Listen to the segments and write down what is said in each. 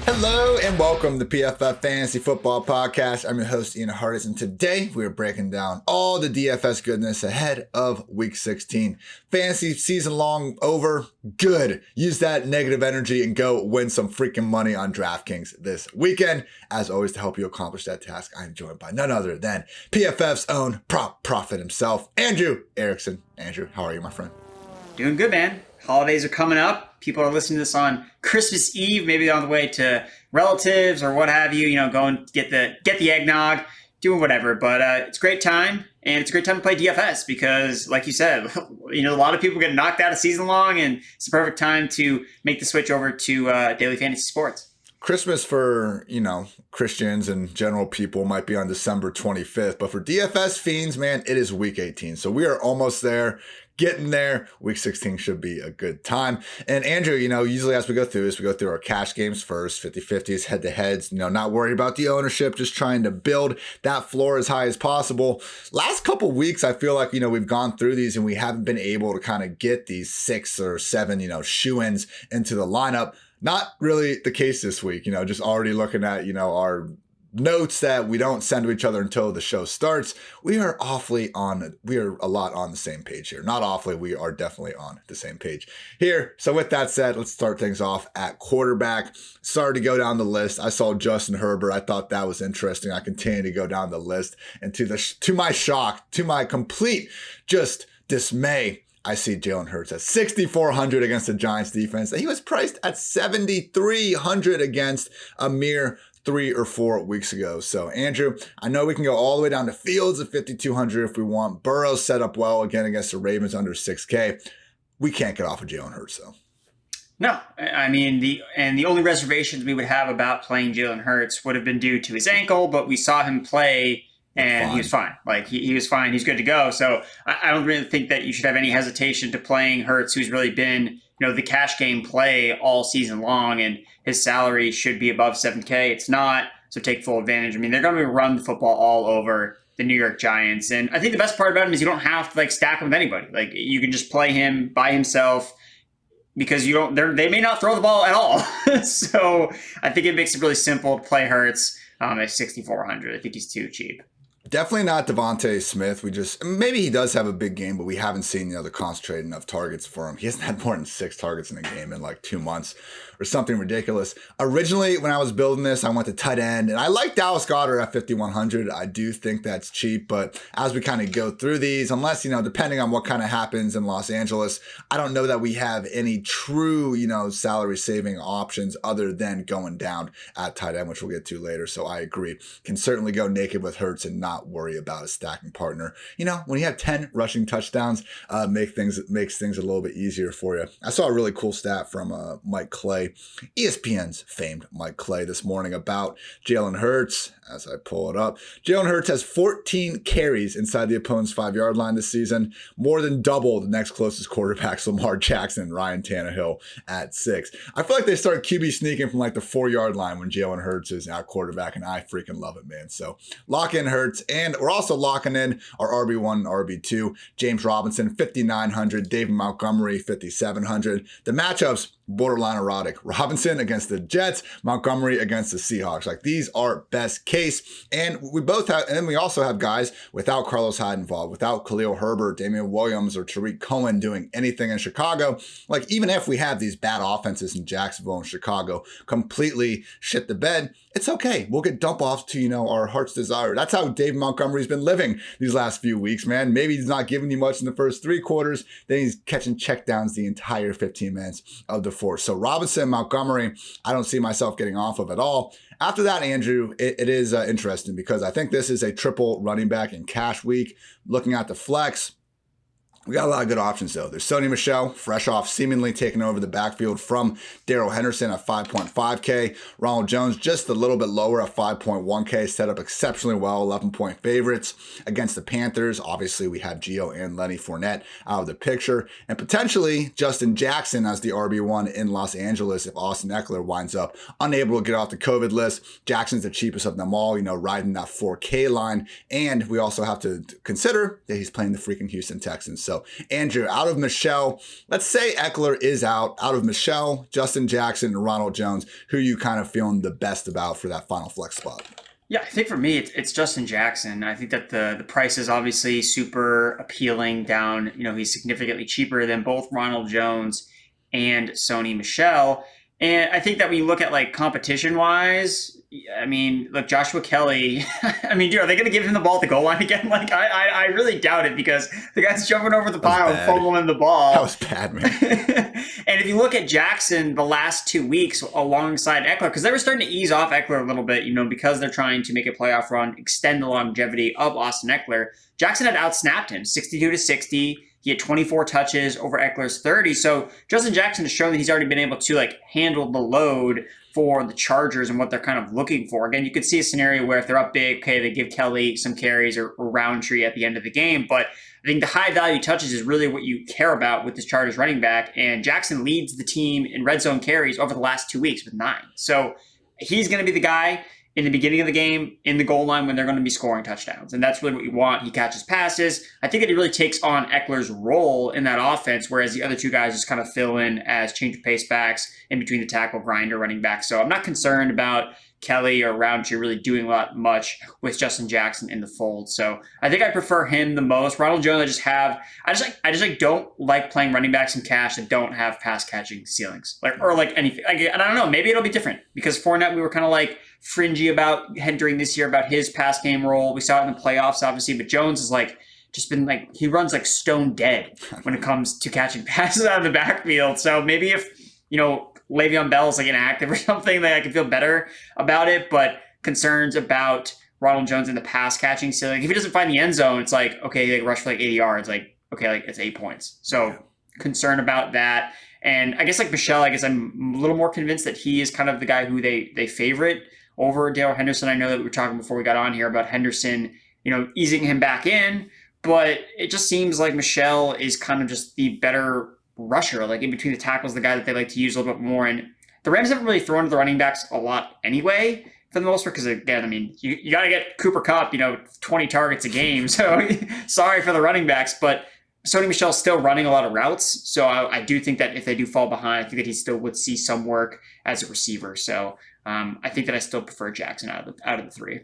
Hello and welcome to PFF Fantasy Football Podcast. I'm your host, Ian Hartitz, and today we are breaking down all the DFS goodness ahead of Week 16. Fantasy season long over. Good. Use that negative energy and go win some freaking money on DraftKings this weekend. As always, to help you accomplish that task, I'm joined by none other than PFF's own prop prophet himself, Andrew Erickson. Andrew, how are you, my friend? Doing good, man. Holidays are coming up. People are listening to this on Christmas Eve, maybe on the way to relatives or what have you. You know, go and get the eggnog, doing whatever. But it's a great time, and it's a great time to play DFS because, like you said, you know, a lot of people get knocked out of season long, and it's the perfect time to make the switch over to daily fantasy sports. Christmas for, you know, Christians and general people might be on December 25th, but for DFS fiends, man, it is week 18. So we are almost there. Getting there. Week 16 should be a good time. And Andrew, you know, usually as we go through this, we go through our cash games first, 50-50s, head-to-heads, you know, not worried about the ownership, just trying to build that floor as high as possible. Last couple weeks, I feel like, you know, we've gone through these and we haven't been able to kind of get these 6 or 7, you know, shoe-ins into the lineup. Not really the case this week, you know, just already looking at, you know, our notes that we don't send to each other until the show starts. We are a lot on the same page here. Not awfully, we are definitely on the same page here. So with that said, let's start things off at quarterback. Started to go down the list. I saw Justin Herbert. I thought that was interesting. I continue to go down the list, and to my shock, to my complete just dismay, I see Jalen Hurts at 6,400 against the Giants defense. And he was priced at 7,300 against a mere 3 or 4 weeks ago. So Andrew, I know we can go all the way down to Fields at 5,200 if we want. Burrow set up well again against the Ravens under 6K. We can't get off of Jalen Hurts though. No, I mean, the only reservations we would have about playing Jalen Hurts would have been due to his ankle, but we saw him play and he was fine. Like he was fine. He's good to go. So I don't really think that you should have any hesitation to playing Hurts, who's really been, you know, the cash game play all season long, and his salary should be above 7K. It's not, so take full advantage. I mean, they're going to run the football all over the New York Giants. And I think the best part about him is you don't have to like stack him with anybody. Like you can just play him by himself because they may not throw the ball at all. So I think it makes it really simple to play Hurts at 6,400. I think he's too cheap. Definitely not Devontae Smith. Maybe he does have a big game, but we haven't seen, you know, the concentrated enough targets for him. He hasn't had more than 6 targets in a game in like 2 months or something ridiculous. Originally, when I was building this, I went to tight end, and I like Dallas Goedert at 5,100. I do think that's cheap, but as we kind of go through these, unless, you know, depending on what kind of happens in Los Angeles, I don't know that we have any true, you know, salary saving options other than going down at tight end, which we'll get to later. So I agree. Can certainly go naked with Hurts and not worry about a stacking partner. You know, when you have 10 rushing touchdowns, makes things a little bit easier for you. I saw a really cool stat from Mike Clay, ESPN's famed Mike Clay, this morning about Jalen Hurts. As I pull it up, Jalen Hurts has 14 carries inside the opponent's 5-yard line this season, more than double the next closest quarterbacks, Lamar Jackson and Ryan Tannehill at 6. I feel like they start QB sneaking from like the 4-yard line when Jalen Hurts is at quarterback, and I freaking love it, man. So lock in Hurts, and we're also locking in our RB1 and RB2. James Robinson, 5,900. David Montgomery, 5,700. The matchups, borderline erotic. Robinson against the Jets, Montgomery against the Seahawks. Like, these are best case. And we also have guys without Carlos Hyde involved, without Khalil Herbert, Damian Williams, or Tariq Cohen doing anything in Chicago. Like, even if we have these bad offenses in Jacksonville and Chicago completely shit the bed, it's okay. We'll get dump offs to, you know, our heart's desire. That's how David Montgomery's been living these last few weeks, man. Maybe he's not giving you much in the first 3 quarters. Then he's catching checkdowns the entire 15 minutes of the fourth. So Robinson, Montgomery, I don't see myself getting off of at all. After that, Andrew, it is interesting because I think this is a triple running back in cash week. Looking at the flex, we got a lot of good options, though. There's Sony Michel, fresh off seemingly taking over the backfield from Darrell Henderson at 5.5K. Ronald Jones just a little bit lower at 5.1K, set up exceptionally well, 11-point favorites against the Panthers. Obviously, we have Gio and Lenny Fournette out of the picture. And potentially Justin Jackson as the RB1 in Los Angeles if Austin Eckler winds up unable to get off the COVID list. Jackson's the cheapest of them all, you know, riding that 4K line. And we also have to consider that he's playing the freaking Houston Texans. So So, Andrew, out of Michel, let's say Eckler is out of Michel, Justin Jackson, and Ronald Jones, who you kind of feeling the best about for that final flex spot? Yeah, I think for me, it's Justin Jackson. I think that the price is obviously super appealing down. He's significantly cheaper than both Ronald Jones and Sony Michel. And I think that when you look at like competition wise, I mean, look, Joshua Kelly, I mean, dude, are they going to give him the ball at the goal line again? Like, I really doubt it because the guy's jumping over the pile and fumbling the ball. That was bad, man. And if you look at Jackson the last 2 weeks alongside Eckler, because they were starting to ease off Eckler a little bit, because they're trying to make a playoff run, extend the longevity of Austin Eckler. Jackson had outsnapped him 62-60. He had 24 touches over Eckler's 30. So Justin Jackson has shown that he's already been able to handle the load for the Chargers and what they're kind of looking for. Again, you could see a scenario where if they're up big, okay, they give Kelly some carries or Roundtree at the end of the game. But I think the high value touches is really what you care about with this Chargers running back. And Jackson leads the team in red zone carries over the last 2 weeks with 9. So he's going to be the guy in the beginning of the game, in the goal line when they're going to be scoring touchdowns. And that's really what you want. He catches passes. I think that he really takes on Eckler's role in that offense, whereas the other two guys just kind of fill in as change of pace backs in between the tackle grinder running back. So I'm not concerned about Kelly or Roundtree really doing much with Justin Jackson in the fold. So I think I prefer him the most. Ronald Jones, I just don't like playing running backs in cash that don't have pass catching ceilings, anything. And I don't know, maybe it'll be different because Fournette, we were kind of fringy about during this year about his pass game role. We saw it in the playoffs, obviously, but Jones is just been he runs stone dead when it comes to catching passes out of the backfield. So maybe if, Le'Veon Bell is inactive or something, that I can feel better about it, but concerns about Ronald Jones in the pass catching ceiling. If he doesn't find the end zone, it's okay, they rush for 80 yards. Okay, it's 8 points. So concern about that. And I guess Michel, I'm a little more convinced that he is kind of the guy who they favorite over Darrell Henderson. I know that we were talking before we got on here about Henderson, easing him back in, but it just seems like Michel is kind of just the better rusher, in between the tackles, the guy that they like to use a little bit more. And the Rams haven't really thrown to the running backs a lot anyway, for the most part, because again, I mean, you got to get Cooper Kupp, 20 targets a game. So sorry for the running backs, but Sony Michel is still running a lot of routes. So I do think that if they do fall behind, I think that he still would see some work as a receiver. So I think that I still prefer Jackson out of the three.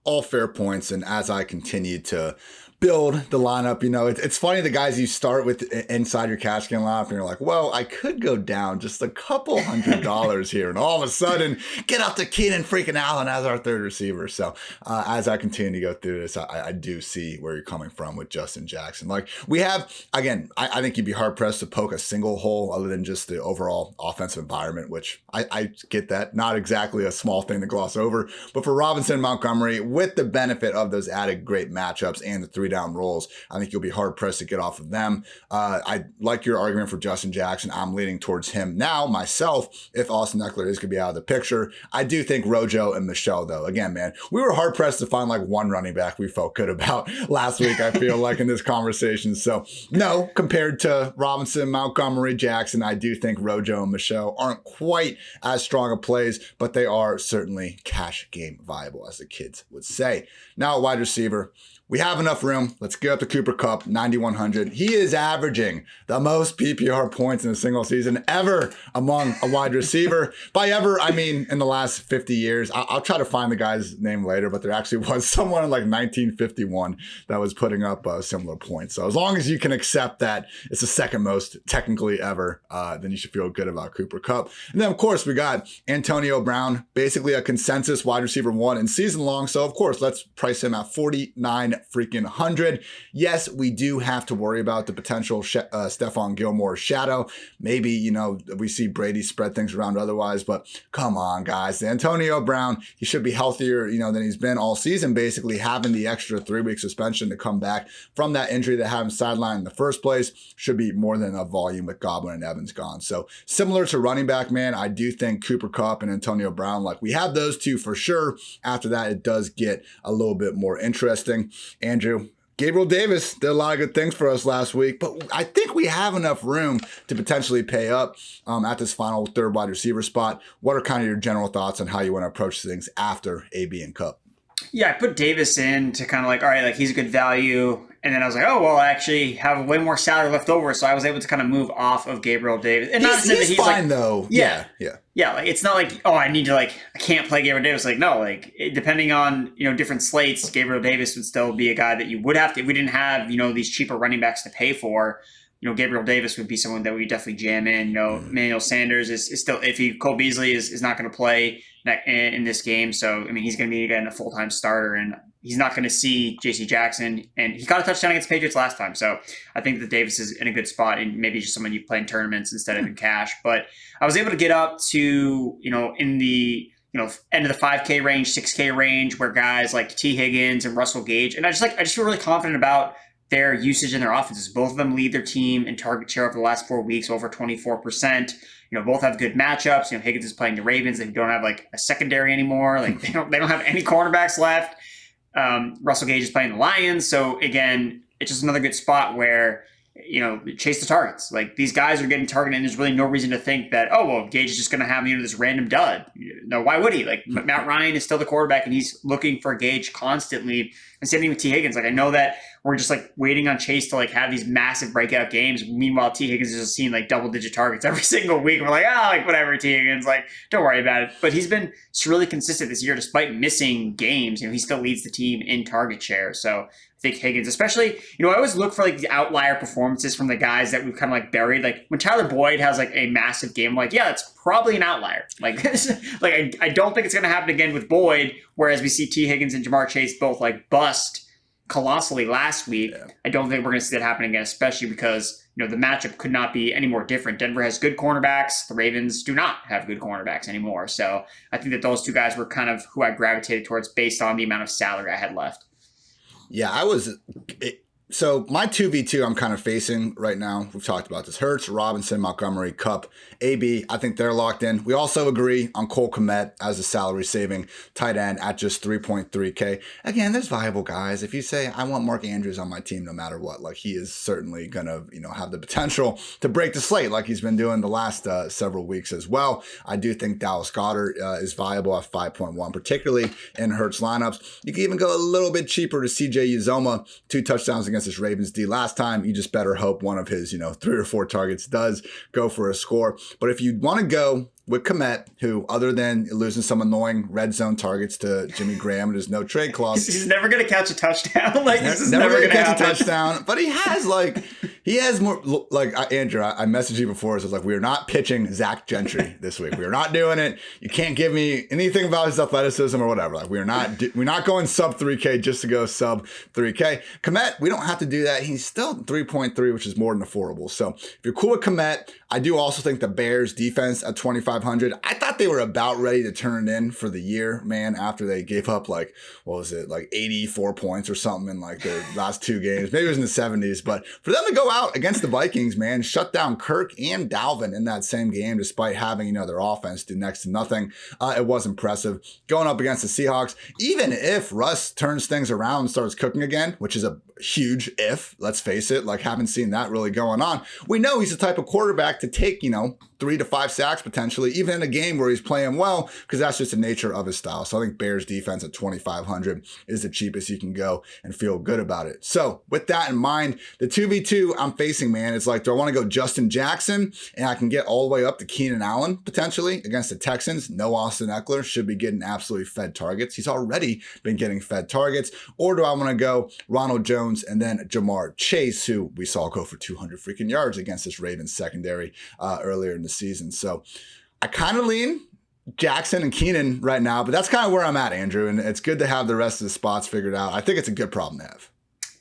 All fair points. And as I continue to build the lineup, it's funny, the guys you start with inside your cash game lineup and you're like, well, I could go down just a couple $100 here, and all of a sudden get up to Keenan freaking Allen as our third receiver. So as I continue to go through this, I do see where you're coming from with Justin Jackson. We have, again, I think you'd be hard pressed to poke a single hole other than just the overall offensive environment, which I get that, not exactly a small thing to gloss over, but for Robinson and Montgomery, with the benefit of those added great matchups and the 3-down rolls, I think you'll be hard pressed to get off of them. I like your argument for Justin Jackson. I'm leaning towards him now myself if Austin Eckler is going to be out of the picture. I do think Rojo and Michel, though, again, man, we were hard pressed to find one running back we felt good about last week, I feel in this conversation. So no, compared to Robinson, Montgomery, Jackson, I do think Rojo and Michel aren't quite as strong of plays, but they are certainly cash game viable, as the kids would say. Now at wide receiver, we have enough room. Let's get up to Cooper Kupp, 9,100. He is averaging the most PPR points in a single season ever among a wide receiver. By ever, I mean in the last 50 years. I'll try to find the guy's name later, but there actually was someone in 1951 that was putting up similar points. So as long as you can accept that it's the second most technically ever, then you should feel good about Cooper Kupp. And then, of course, we got Antonio Brown, basically a consensus wide receiver 1 in season long. So, of course, let's price him at 49 freaking 100. Yes, we do have to worry about the potential Stephon Gilmore shadow. Maybe, we see Brady spread things around otherwise, but come on, guys. Antonio Brown, he should be healthier, than he's been all season, basically having the extra 3-week suspension to come back from that injury that had him sidelined in the first place should be more than enough volume with Godwin and Evans gone. So similar to running back, man, I do think Cooper Kupp and Antonio Brown, we have those two for sure. After that, it does get a little bit more interesting. Andrew, Gabriel Davis did a lot of good things for us last week, but I think we have enough room to potentially pay up at this final third wide receiver spot. What are kind of your general thoughts on how you want to approach things after AB and Kupp? Yeah, I put Davis in to kind of like, all right, like he's a good value. And then I was like, oh, well, I actually have way more salary left over. So I was able to kind of move off of Gabriel Davis. And not to say that he's fine, like, though. Yeah. Yeah. Yeah. Like, it's not like, oh, I need to, like, I can't play Gabriel Davis. Like, no, like, depending on, different slates, Gabriel Davis would still be a guy that you would have to, if we didn't have, these cheaper running backs to pay for. Gabriel Davis would be someone that we definitely jam in. Emmanuel Sanders is still iffy. Cole Beasley is not going to play in this game. So, I mean, he's going to be, again, a full-time starter. And he's not going to see J.C. Jackson. And he got a touchdown against the Patriots last time. So I think that Davis is in a good spot. And maybe just someone you play in tournaments instead of in cash. But I was able to get up to, in the end of the 5K range, 6K range, where guys like T. Higgins and Russell Gage. And I just feel really confident about their usage in their offenses. Both of them lead their team in target share over the last 4 weeks, over 24%. Both have good matchups. Higgins is playing the Ravens. They don't have like a secondary anymore. Like they don't have any cornerbacks left. Russell Gage is playing the Lions. So again, it's just another good spot where, chase the targets. Like these guys are getting targeted and there's really no reason to think that, oh, well, Gage is just going to have, this random dud. No, why would he? Like Matt Ryan is still the quarterback and he's looking for Gage constantly. And same thing with T. Higgins. Like I know that we're just like waiting on Chase to like have these massive breakout games. Meanwhile, T. Higgins is just seeing like double-digit targets every single week. We're like, like whatever, T. Higgins, like don't worry about it. But he's been really consistent this year despite missing games. He still leads the team in target share. So I think Higgins, especially, I always look for like the outlier performances from the guys that we've kind of like buried. Like when Tyler Boyd has like a massive game, I'm like, yeah, it's probably an outlier. Like, I don't think it's going to happen again with Boyd. Whereas we see T. Higgins and Jamar Chase both like bust colossally last week. Yeah. I don't think we're going to see that happen again, especially because, the matchup could not be any more different. Denver has good cornerbacks. The Ravens do not have good cornerbacks anymore. So I think that those two guys were kind of who I gravitated towards based on the amount of salary I had left. Yeah, so my 2v2 I'm kind of facing right now. We've talked about this. Hurts, Robinson, Montgomery, Kupp, AB. I think they're locked in. We also agree on Cole Kmet as a salary saving tight end at just 3.3K. Again, there's viable guys. If you say, I want Mark Andrews on my team no matter what, like he is certainly going to, have the potential to break the slate like he's been doing the last several weeks as well. I do think Dallas Goedert is viable at 5.1, particularly in Hurts lineups. You can even go a little bit cheaper to CJ Uzomah, 2 touchdowns against this Ravens D last time. You just better hope one of his, 3 or 4 targets does go for a score. But if you want to go with Kmet, who other than losing some annoying red zone targets to Jimmy Graham and his no trade clause, he's never going to catch a touchdown. Like this is never going to catch a touchdown. But he has more like Andrew. I messaged you before. So it's like we are not pitching Zach Gentry this week. We are not doing it. You can't give me anything about his athleticism or whatever. Like we're not going sub 3K just to go sub 3K. Kmet, we don't have to do that. He's still 3.3, which is more than affordable. So if you're cool with Kmet, I do also think the Bears defense at 2,500. I thought they were about ready to turn it in for the year, man, after they gave up 84 points or something in like their last 2 games. Maybe it was in the 70s, but for them to go out against the Vikings, man, shut down Kirk and Dalvin in that same game, despite having, their offense do next to nothing. It was impressive. Going up against the Seahawks, even if Russ turns things around and starts cooking again, which is a huge if, let's face it, haven't seen that really going on. We know he's the type of quarterback to take, 3 to 5 sacks potentially, even in a game where he's playing well, because that's just the nature of his style. So I think Bears defense at 2,500 is the cheapest you can go and feel good about it. So with that in mind, the 2v2 I'm facing, man, it's like, do I want to go Justin Jackson and I can get all the way up to Keenan Allen potentially against the Texans? No Austin Eckler should be getting absolutely fed targets. He's already been getting fed targets. Or do I want to go Ronald Jones and then Jamar Chase, who we saw go for 200 freaking yards against this Ravens secondary earlier in the season. So I kind of lean Jackson and Keenan right now, but that's kind of where I'm at, Andrew. And it's good to have the rest of the spots figured out. I think it's a good problem to have.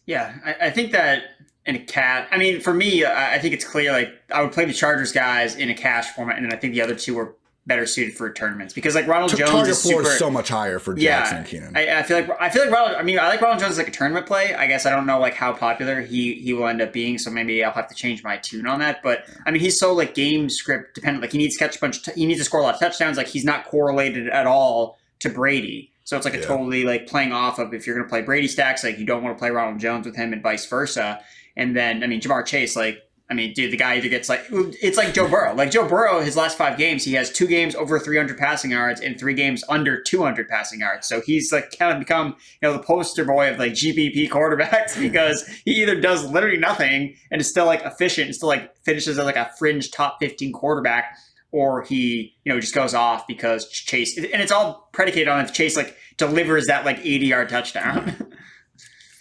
Yeah, I think that in a for me, I think it's clear, I would play the Chargers guys in a cash format, and then I think the other two were better suited for tournaments because Ronald Jones target is floor is so much higher for Jackson and Keenan. I feel like Ronald. I like Ronald Jones as a tournament play. I guess I don't know how popular he will end up being, so maybe I'll have to change my tune on that. But he's so game script dependent. He needs to catch a bunch. He needs to score a lot of touchdowns. He's not correlated at all to Brady. So it's a totally playing off of if you're going to play Brady stacks, you don't want to play Ronald Jones with him and vice versa. And then Jamar Chase I mean, dude, the guy either gets it's like Joe Burrow. Like Joe Burrow, his last 5 games, he has 2 games over 300 passing yards and 3 games under 200 passing yards. So he's like kind of become, the poster boy of like GPP quarterbacks because he either does literally nothing and is still like efficient and still like finishes as like a fringe top 15 quarterback, or he, just goes off because Chase, and it's all predicated on if Chase like delivers that like 80-yard touchdown.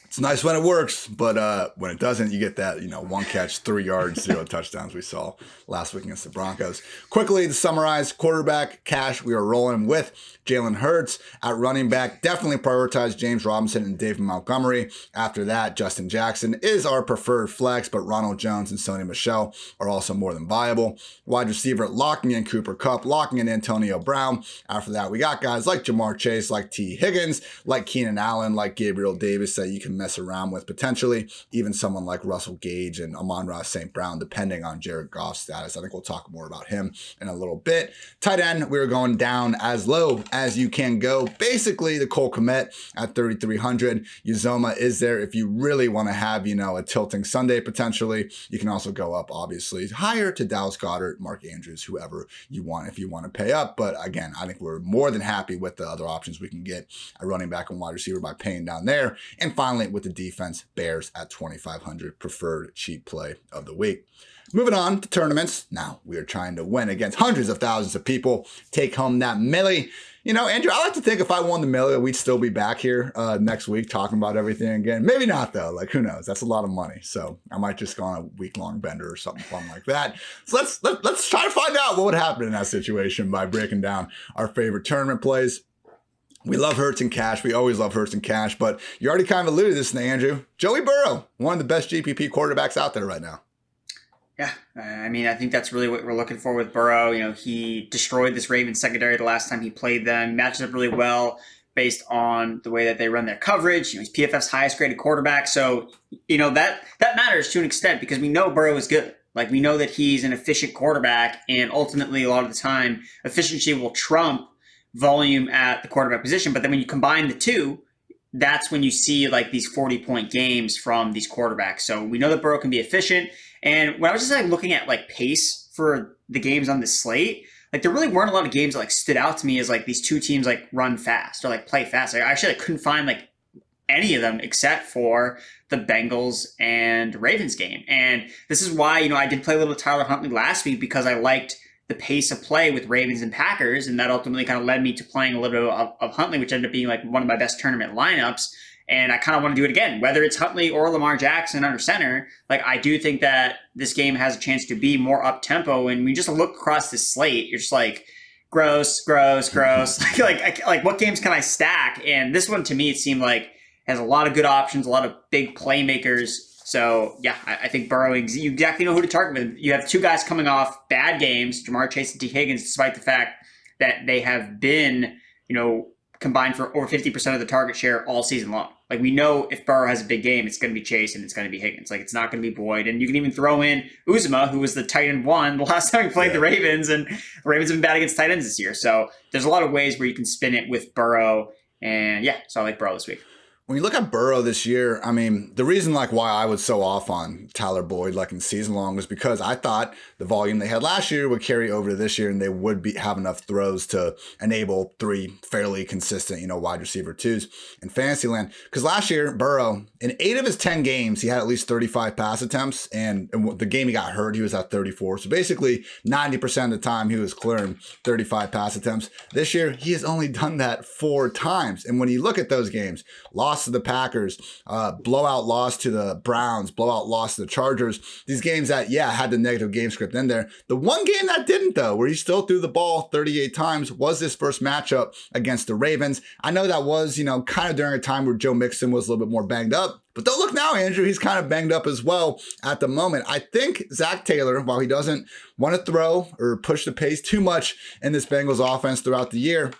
It's nice when it works, but when it doesn't, you get that, 1 catch, 3 yards, 0 touchdowns we saw last week against the Broncos. Quickly to summarize, quarterback cash, we are rolling with Jalen Hurts. At running back, definitely prioritize James Robinson and David Montgomery. After that, Justin Jackson is our preferred flex, but Ronald Jones and Sony Michel are also more than viable. Wide receiver, locking in Cooper Kupp, locking in Antonio Brown. After that, we got guys like Jamar Chase, like T. Higgins, like Keenan Allen, like Gabriel Davis that you can mess around with potentially. Even someone like Russell Gage and Amon-Ra St. Brown, depending on Jared Goff's status. I think we'll talk more about him in a little bit. Tight end, we were going down as low as you can go. Basically, the Cole Kmet at 3,300. Uzoma is there if you really want to have, a tilting Sunday potentially. You can also go up, obviously, higher to Dallas Goedert, Mark Andrews, whoever you want if you want to pay up. But again, I think we're more than happy with the other options we can get at running back and wide receiver by paying down there. And finally, with the defense, Bears at 2,500, preferred cheap play of the week. Moving on to tournaments. Now we are trying to win against hundreds of thousands of people, take home that milli. Andrew, I like to think if I won the milli, we'd still be back here next week talking about everything again. Maybe not though. Like who knows? That's a lot of money. So I might just go on a week-long bender or something fun like that. So let's try to find out what would happen in that situation by breaking down our favorite tournament plays. We love Hurts and cash. We always love Hurts and cash, but you already kind of alluded to this, Andrew. Joey Burrow, one of the best GPP quarterbacks out there right now. Yeah, I think that's really what we're looking for with Burrow. He destroyed this Ravens secondary the last time he played them, matches up really well based on the way that they run their coverage. He's PFF's highest graded quarterback. So, that matters to an extent because we know Burrow is good. Like we know that he's an efficient quarterback, and ultimately a lot of the time efficiency will trump volume at the quarterback position. But then when you combine the two, that's when you see like these 40-point games from these quarterbacks. So we know that Burrow can be efficient. And when I was just like looking at like pace for the games on this slate, like there really weren't a lot of games that like stood out to me as like these two teams like run fast or like play fast. I actually couldn't find like any of them except for the Bengals and Ravens game. And this is why, I did play a little Tyler Huntley last week because I liked the pace of play with Ravens and Packers. And that ultimately kind of led me to playing a little bit of Huntley, which ended up being like one of my best tournament lineups. And I kind of want to do it again, whether it's Huntley or Lamar Jackson under center. Like I do think that this game has a chance to be more up tempo. And when you just look across this slate, you're just like, gross. like what games can I stack? And this one to me, it seemed like has a lot of good options, a lot of big playmakers. So yeah, I think Burrow, you exactly know who to target with. You have 2 guys coming off bad games, Jamar Chase and T. Higgins, despite the fact that they have been, combined for over 50% of the target share all season long. Like we know if Burrow has a big game, it's going to be Chase and it's going to be Higgins. Like it's not going to be Boyd. And you can even throw in Uzomah, who was the tight end 1 the last time he played the Ravens, and the Ravens have been bad against tight ends this year. So there's a lot of ways where you can spin it with Burrow. And yeah, so I like Burrow this week. When you look at Burrow this year, the reason why I was so off on Tyler Boyd in season long was because I thought the volume they had last year would carry over to this year and they would have enough throws to enable 3 fairly consistent, wide receiver 2s in fantasy land. Because last year, Burrow, in 8 of his 10 games, he had at least 35 pass attempts. And the game he got hurt, he was at 34. So basically 90% of the time he was clearing 35 pass attempts. This year, he has only done that 4 times. And when you look at those games, loss to the Packers, blowout loss to the Browns, blowout loss to the Chargers. These games that, had the negative game script in there. The one game that didn't, though, where he still threw the ball 38 times, was this first matchup against the Ravens. I know that was, kind of during a time where Joe Mixon was a little bit more banged up. But don't look now, Andrew. He's kind of banged up as well at the moment. I think Zach Taylor, while he doesn't want to throw or push the pace too much in this Bengals offense throughout the year,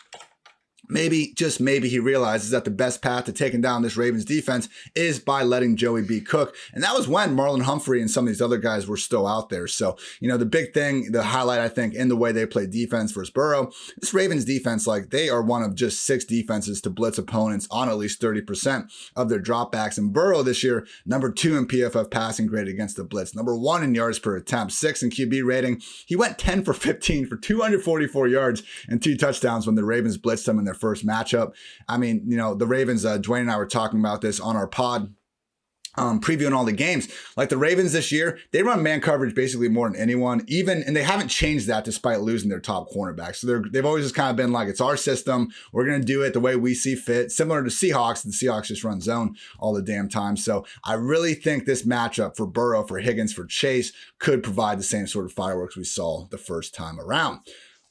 maybe, just maybe, he realizes that the best path to taking down this Ravens defense is by letting Joey B cook. And that was when Marlon Humphrey and some of these other guys were still out there. So, the big thing, the highlight, I think, in the way they play defense versus Burrow, this Ravens defense, like, they are one of just 6 defenses to blitz opponents on at least 30% of their dropbacks. And Burrow this year, number 2 in PFF passing grade against the blitz, number 1 in yards per attempt, 6 in QB rating. He went 10 for 15 for 244 yards and 2 touchdowns when the Ravens blitzed him in their first matchup. I mean, the Ravens, Dwayne and I were talking about this on our pod, previewing all the games. Like, the Ravens this year, they run man coverage basically more than anyone, and they haven't changed that despite losing their top cornerback. So they've always just kind of been like, it's our system. We're going to do it the way we see fit. Similar to Seahawks, the Seahawks just run zone all the damn time. So I really think this matchup for Burrow, for Higgins, for Chase could provide the same sort of fireworks we saw the first time around.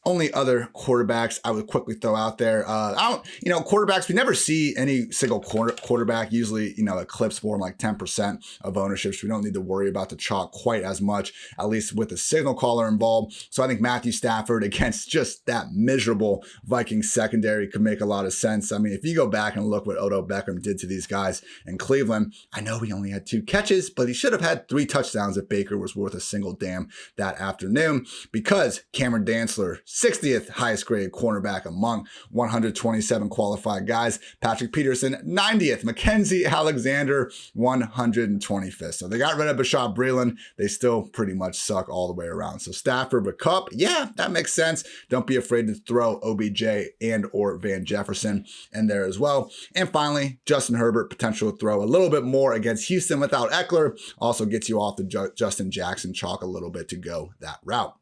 Only other quarterbacks I would quickly throw out there. Quarterbacks, we never see any single quarterback usually, eclipse more than like 10% of ownership. So we don't need to worry about the chalk quite as much, at least with the signal caller involved. So I think Matthew Stafford against just that miserable Vikings secondary could make a lot of sense. I mean, if you go back and look what Odell Beckham did to these guys in Cleveland, I know he only had 2 catches, but he should have had 3 touchdowns if Baker was worth a single damn that afternoon, because Cameron Dantzler, 60th highest graded cornerback among 127 qualified guys. Patrick Peterson, 90th. Mackenzie Alexander, 125th. So they got rid of Bashaud Breeland. They still pretty much suck all the way around. So Stafford with Kupp, yeah, that makes sense. Don't be afraid to throw OBJ and or Van Jefferson in there as well. And finally, Justin Herbert, potential to throw a little bit more against Houston without Eckler. Also gets you off the Justin Jackson chalk a little bit to go that route.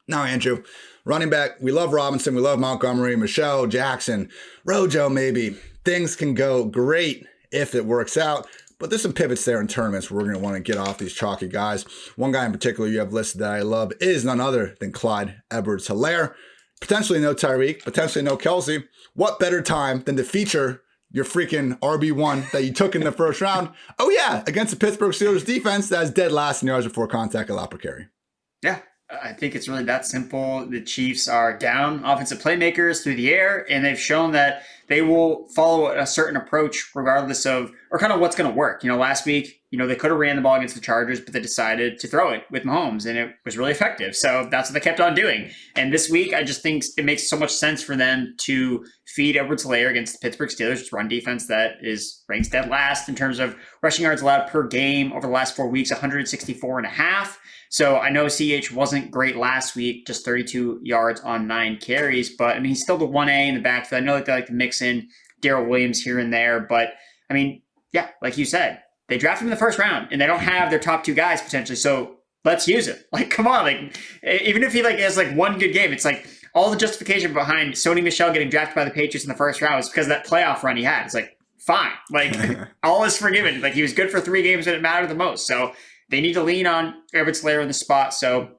Now, Andrew, running back, we love Robinson, we love Montgomery, Michel, Jackson, Rojo maybe. Things can go great if it works out, but there's some pivots there in tournaments where we're going to want to get off these chalky guys. One guy in particular you have listed that I love is none other than Clyde Edwards-Helaire. Potentially no Tyreek, potentially no Kelsey. What better time than to feature your freaking RB1 that you took in the first round? Oh yeah, against the Pittsburgh Steelers defense that is dead last in yards before contact allowed per carry. Yeah. I think it's really that simple. The Chiefs are down offensive playmakers through the air, and they've shown that they will follow a certain approach regardless of, or kind of what's going to work. Last week, they could have ran the ball against the Chargers, but they decided to throw it with Mahomes, and it was really effective. So that's what they kept on doing. And this week, I just think it makes so much sense for them to feed Edwards-Helaire against the Pittsburgh Steelers run defense that ranks dead last in terms of rushing yards allowed per game over the last 4 weeks, 164.5. So I know CH wasn't great last week, just 32 yards on 9 carries, but I mean, he's still the 1A in the backfield. I know that they like to mix in Darrell Williams here and there, but I mean, yeah, like you said, they drafted him in the first round and they don't have their top 2 guys potentially. So let's use it. Like, come on. Like, even if he has one good game, it's like all the justification behind Sony Michel getting drafted by the Patriots in the first round was because of that playoff run he had. It's like, fine. Like, all is forgiven. Like, he was good for 3 games when it mattered the most. So they need to lean on Edwards-Helaire in the spot. So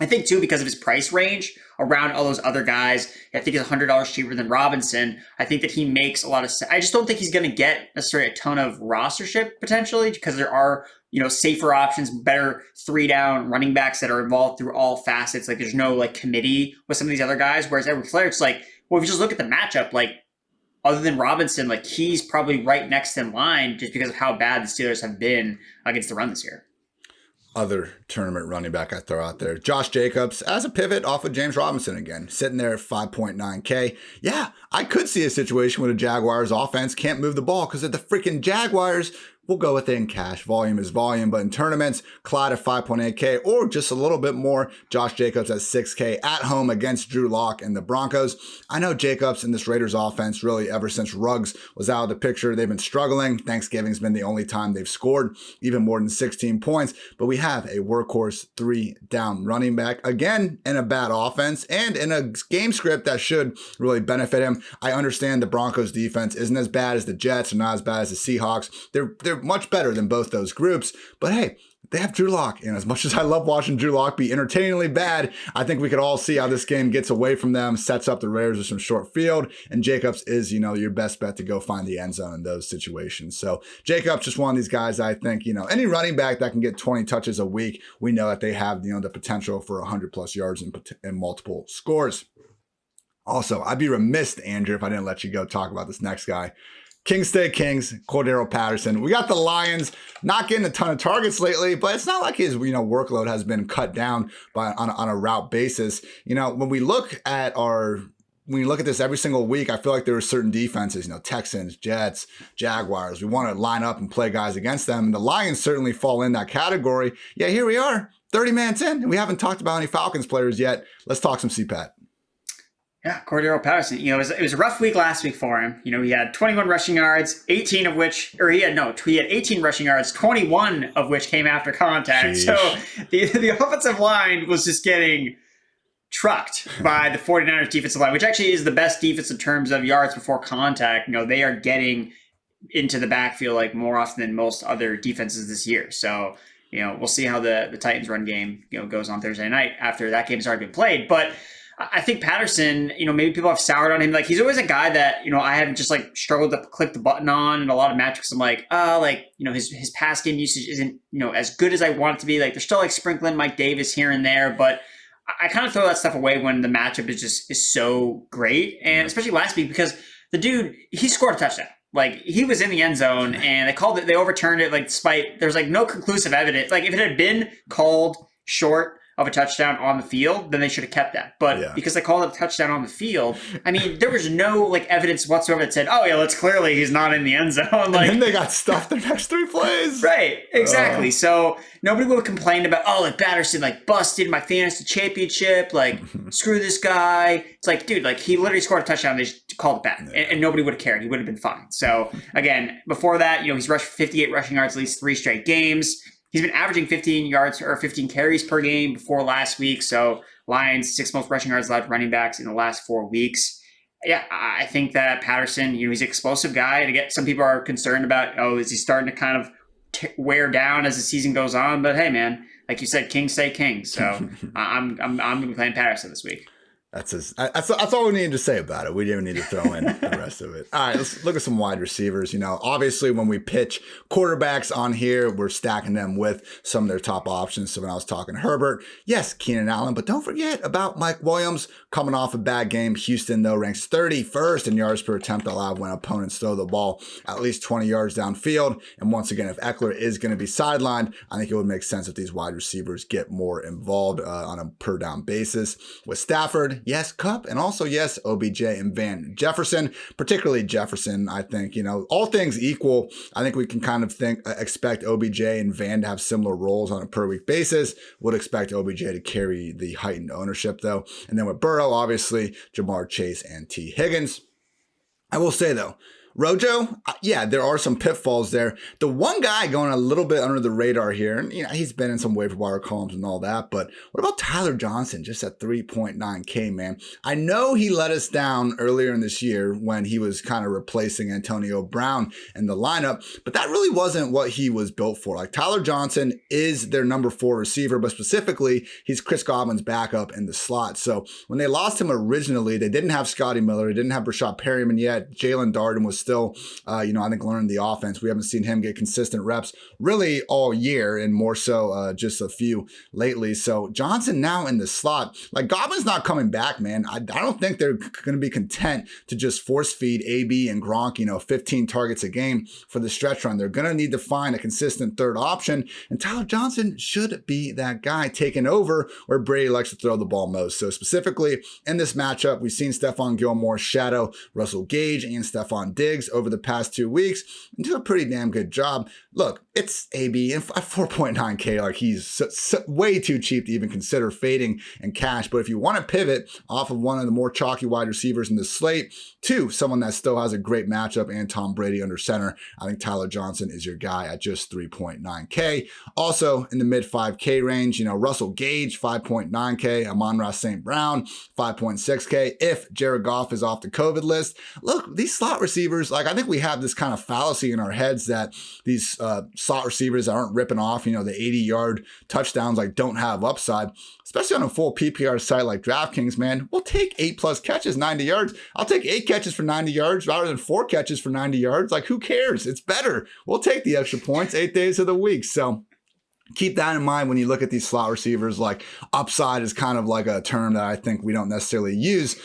I think, too, because of his price range around all those other guys, I think he's $100 cheaper than Robinson. I think that he makes a lot of sense. I just don't think he's going to get necessarily a ton of rostership potentially because there are, safer options, better 3-down running backs that are involved through all facets. Like, there's no, committee with some of these other guys. Whereas Edwards-Helaire, it's like, well, if you just look at the matchup, other than Robinson, he's probably right next in line just because of how bad the Steelers have been against the run this year. Other tournament running back I throw out there, Josh Jacobs as a pivot off of James Robinson again, sitting there at 5.9K. Yeah, I could see a situation where the Jaguars offense can't move the ball because of the freaking Jaguars. We'll go with it in cash. Volume is volume. But in tournaments, Clyde at 5.8K or just a little bit more, Josh Jacobs at 6K at home against Drew Lock and the Broncos. I know Jacobs in this Raiders offense really ever since Ruggs was out of the picture, they've been struggling. Thanksgiving's been the only time they've scored even more than 16 points. But we have a workhorse 3-down running back, again, in a bad offense and in a game script that should really benefit him. I understand the Broncos defense isn't as bad as the Jets or not as bad as the Seahawks. They're much better than both those groups. But hey, they have Drew Lock. And as much as I love watching Drew Lock be entertainingly bad, I think we could all see how this game gets away from them, sets up the Raiders with some short field. And Jacobs is, your best bet to go find the end zone in those situations. So Jacobs just one of these guys, I think, any running back that can get 20 touches a week, we know that they have, the potential for 100 plus yards and multiple scores. Also, I'd be remiss, Andrew, if I didn't let you go talk about this next guy. Kings stay Kings, Cordero Patterson. We got the Lions not getting a ton of targets lately, but it's not like his workload has been cut down on a route basis. When we look at this every single week, I feel like there are certain defenses, Texans, Jets, Jaguars. We want to line up and play guys against them. And the Lions certainly fall in that category. Yeah, here we are, 30 minutes in, and we haven't talked about any Falcons players yet. Let's talk some CPAT. Yeah, Cordero Patterson. It was a rough week last week for him. He had 21 rushing yards, 18 of which, he had 18 rushing yards, 21 of which came after contact. Sheesh. So the offensive line was just getting trucked by the 49ers defensive line, which actually is the best defense in terms of yards before contact. They are getting into the backfield like more often than most other defenses this year. So, we'll see how the Titans run game, goes on Thursday night after that game's already been played. But I think Patterson, maybe people have soured on him. Like, he's always a guy that, I have just struggled to click the button on, and a lot of metrics. I'm his pass game usage isn't, as good as I want it to be. Like, they're still sprinkling Mike Davis here and there, but I kind of throw that stuff away when the matchup is so great. And especially last week, because the dude, he scored a touchdown. He was in the end zone, and they overturned it, despite there's no conclusive evidence. If it had been called short of a touchdown on the field, then they should have kept that. But because they called it a touchdown on the field, there was no evidence whatsoever that said, oh yeah, that's clearly he's not in the end zone. And then they got stuffed the next 3 plays. Right, exactly. So nobody would complain about, Patterson busted my fantasy championship, screw this guy. It's dude, he literally scored a touchdown, they just called it back. And nobody would have cared. He would have been fine. So again, before that, he's rushed 58 rushing yards at least 3 straight games. He's been averaging 15 yards or 15 carries per game before last week. So Lions, 6th most rushing yards allowed to running backs in the last 4 weeks. Yeah, I think that Patterson, he's an explosive guy. To get some people are concerned about, is he starting to kind of wear down as the season goes on? But hey, man, like you said, Kings stay Kings. So I'm going to be playing Patterson this week. That's all we needed to say about it. We didn't need to throw in the rest of it. All right, let's look at some wide receivers. Obviously when we pitch quarterbacks on here, we're stacking them with some of their top options. So when I was talking Herbert, yes, Keenan Allen, but don't forget about Mike Williams coming off a bad game. Houston, though, ranks 31st in yards per attempt allowed when opponents throw the ball at least 20 yards downfield. And once again, if Eckler is going to be sidelined, I think it would make sense if these wide receivers get more involved on a per down basis. With Stafford, yes, Kupp, and also, yes, OBJ and Van Jefferson, particularly Jefferson. I think, all things equal, I think we can kind of expect OBJ and Van to have similar roles on a per week basis. Would expect OBJ to carry the heightened ownership, though. And then with Burrow, obviously, Jamar Chase and T. Higgins. I will say, though, Rojo, yeah, there are some pitfalls there. The one guy going a little bit under the radar here, and he's been in some waiver wire columns and all that, but what about Tyler Johnson, just at 3.9K, man? I know he let us down earlier in this year when he was kind of replacing Antonio Brown in the lineup, but that really wasn't what he was built for. Tyler Johnson is their number 4 receiver, but specifically, he's Chris Godwin's backup in the slot. So when they lost him originally, they didn't have Scotty Miller, they didn't have Rashad Perryman yet. Jalen Darden was still, I think, learning the offense. We haven't seen him get consistent reps really all year, and more so just a few lately. So Johnson now in the slot. Godwin's not coming back, man. I don't think they're going to be content to just force feed AB and Gronk, 15 targets a game for the stretch run. They're going to need to find a consistent third option, and Tyler Johnson should be that guy taking over where Brady likes to throw the ball most. So specifically in this matchup, we've seen Stephon Gilmore shadow Russell Gage and Stephon Diggs over the past 2 weeks and do a pretty damn good job. Look, it's AB and 4.9K. He's way too cheap to even consider fading in cash. But if you want to pivot off of one of the more chalky wide receivers in the slate to someone that still has a great matchup and Tom Brady under center, I think Tyler Johnson is your guy at just 3.9K. Also in the mid 5K range, Russell Gage, 5.9K, Amon-Ra St. Brown, 5.6K. If Jared Goff is off the COVID list, look, these slot receivers, I think we have this kind of fallacy in our heads that these slot receivers aren't ripping off, the 80-yard touchdowns, don't have upside, especially on a full PPR site like DraftKings, man. We'll take 8+ catches, 90 yards. I'll take 8 catches for 90 yards rather than 4 catches for 90 yards. Who cares? It's better. We'll take the extra points 8 days of the week. So keep that in mind when you look at these slot receivers. Like upside is kind of like a term that I think we don't necessarily use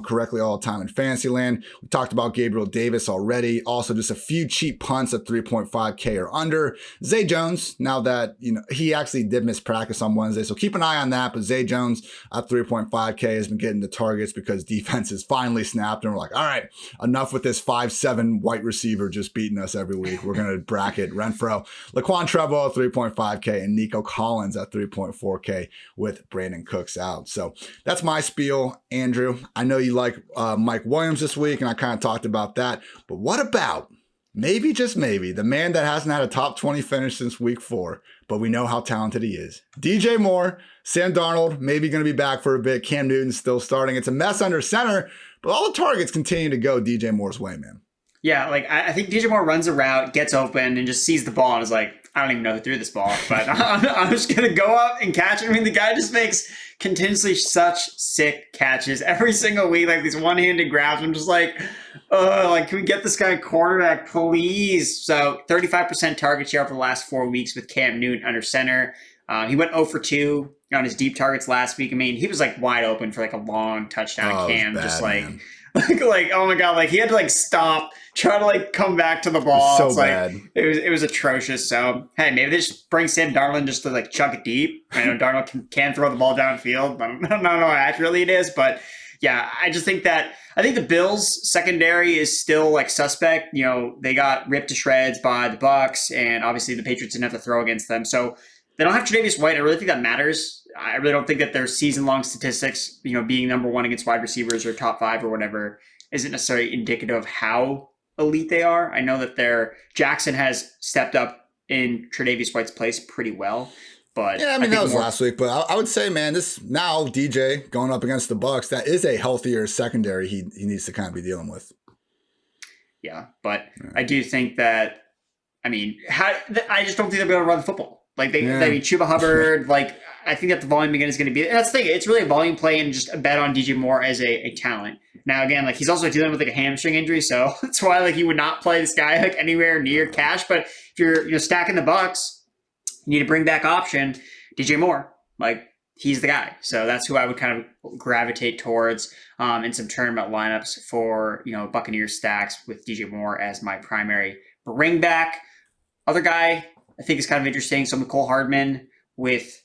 correctly all the time in fantasy land. We talked about Gabriel Davis already. Also just a few cheap punts at 3.5K or under. Zay Jones, now that, he actually did miss practice on Wednesday, so keep an eye on that. But Zay Jones at 3.5K has been getting the targets because defenses finally snapped and we're like, all right, enough with this 5'7" white receiver just beating us every week. We're going to bracket Renfro, Laquan Treadwell at 3.5K, and Nico Collins at 3.4K with Brandon Cooks out. So that's my spiel, Andrew. I know you like Mike Williams this week, and I kind of talked about that. But what about, maybe, just maybe, the man that hasn't had a top 20 finish since week 4, but we know how talented he is? DJ Moore, Sam Darnold, maybe going to be back for a bit. Cam Newton's still starting. It's a mess under center, but all the targets continue to go DJ Moore's way, man. Yeah, like I think DJ Moore runs a route, gets open, and just sees the ball and is like, I don't even know who threw this ball, but I'm just going to go up and catch it. I mean, the guy just makes continuously such sick catches every single week, like these one-handed grabs. I'm just like, can we get this guy a quarterback, please? So 35% target share over the last 4 weeks with Cam Newton under center. He went 0 for 2 on his deep targets last week. I mean, he was like wide open for like a long touchdown. Cam bad, just like, man. like, oh my God, like he had to like stop, try to like come back to the ball. So it's bad. Like, it was atrocious. So, hey, maybe they just bring Sam Darnold just to like chuck it deep. I know Darnold can throw the ball downfield. I don't know how accurately it is, but yeah, I just think that, I think the Bills secondary is still like suspect. They got ripped to shreds by the Bucs, and obviously the Patriots didn't have to throw against them. So they don't have Tre'Davious White. I really think that matters. I really don't think that their season-long statistics, being number 1 against wide receivers or top 5 or whatever, isn't necessarily indicative of how elite they are. I know that Jackson has stepped up in Tre'Davious White's place pretty well. But yeah, I mean, that was last week. But I would say, man, this now DJ going up against the Bucs, that is a healthier secondary he needs to kind of be dealing with. Yeah, but I do think that, I just don't think they'll be able to run the football. Like Chuba Hubbard, I think that the volume again is going to be, and that's the thing, it's really a volume play and just a bet on DJ Moore as a talent. Now, again, he's also dealing with a hamstring injury, so that's why you would not play this guy anywhere near cash. But if you're stacking the Bucs, you need to bring back option DJ Moore. He's the guy. So that's who I would kind of gravitate towards in some tournament lineups for Buccaneers stacks with DJ Moore as my primary bring back. Other guy I think is kind of interesting. So Mecole Hardman with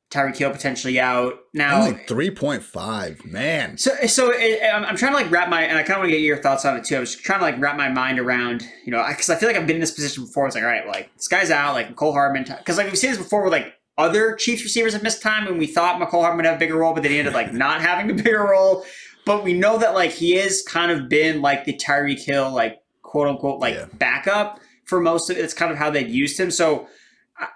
Tyreek Hill potentially out now. Only 3.5, man. So I'm trying to wrap my, and I kind of want to get your thoughts on it too. I was trying to wrap my mind around, because I feel like I've been in this position before. It's all right, this guy's out, Mecole Hardman, because we've seen this before with other Chiefs receivers have missed time, and we thought Mecole Hardman would have a bigger role, but then he ended up not having a bigger role. But we know that he is kind of been the Tyreek Hill quote unquote backup for most of it. It's kind of how they've used him. So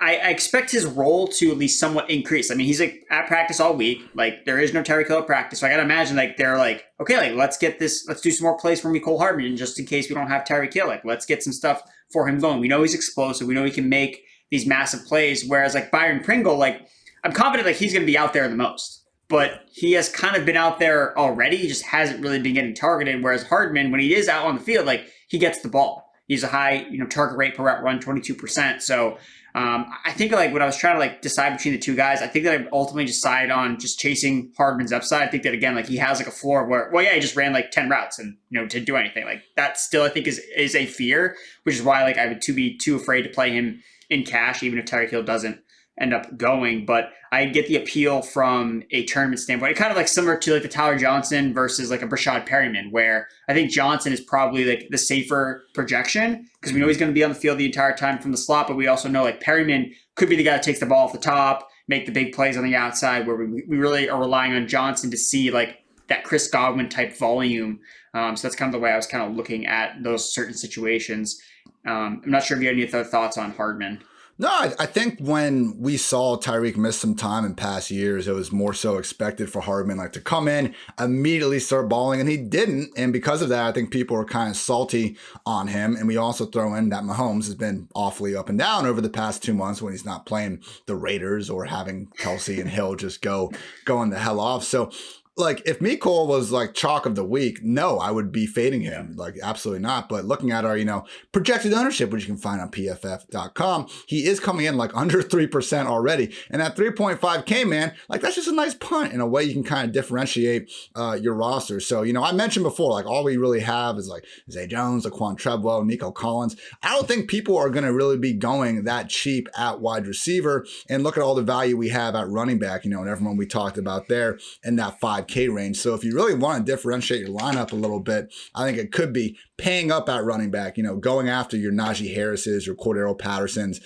I expect his role to at least somewhat increase. I mean, he's at practice all week. There is no Tyreek Hill at practice. So I got to imagine they're okay, let's do some more plays for Mecole Hardman just in case we don't have Tyreek Hill. Let's get some stuff for him going. We know he's explosive. We know he can make these massive plays. Whereas Byron Pringle, I'm confident he's going to be out there the most. But he has kind of been out there already. He just hasn't really been getting targeted. Whereas Hardman, when he is out on the field, he gets the ball. He's a high, target rate per route run, 22%. So I think when I was trying to decide between the two guys, I think that I ultimately decided on just chasing Hardman's upside. I think that again, he has a floor where, he just ran 10 routes and to do anything that still I think is a fear, which is why I would be too afraid to play him in cash, even if Tyreek Hill doesn't end up going. But I get the appeal from a tournament standpoint. It kind of similar to the Tyler Johnson versus a Brashad Perryman, where I think Johnson is probably the safer projection because we know he's going to be on the field the entire time from the slot, but we also know Perryman could be the guy that takes the ball off the top, make the big plays on the outside, where we really are relying on Johnson to see that Chris Godwin type volume. So that's kind of the way I was kind of looking at those certain situations. I'm not sure if you have any other thoughts on Hardman. No, I think when we saw Tyreek miss some time in past years, it was more so expected for Hardman to come in, immediately start balling, and he didn't. And because of that, I think people are kind of salty on him. And we also throw in that Mahomes has been awfully up and down over the past 2 months when he's not playing the Raiders or having Kelsey and Hill just going the hell off. So like if Michel was like chalk of the week, no, I would be fading him. Like absolutely not. But looking at our, projected ownership, which you can find on PFF.com, he is coming in like under 3% already. And at 3.5K, man, like that's just a nice punt in a way you can kind of differentiate your roster. So, I mentioned before, like all we really have is like Zay Jones, Laquan Treadwell, Nico Collins. I don't think people are going to really be going that cheap at wide receiver. And look at all the value we have at running back, and everyone we talked about there in that 5K range. So if you really want to differentiate your lineup a little bit, I think it could be paying up at running back, going after your Najee Harris's, your Cordero Pattersons,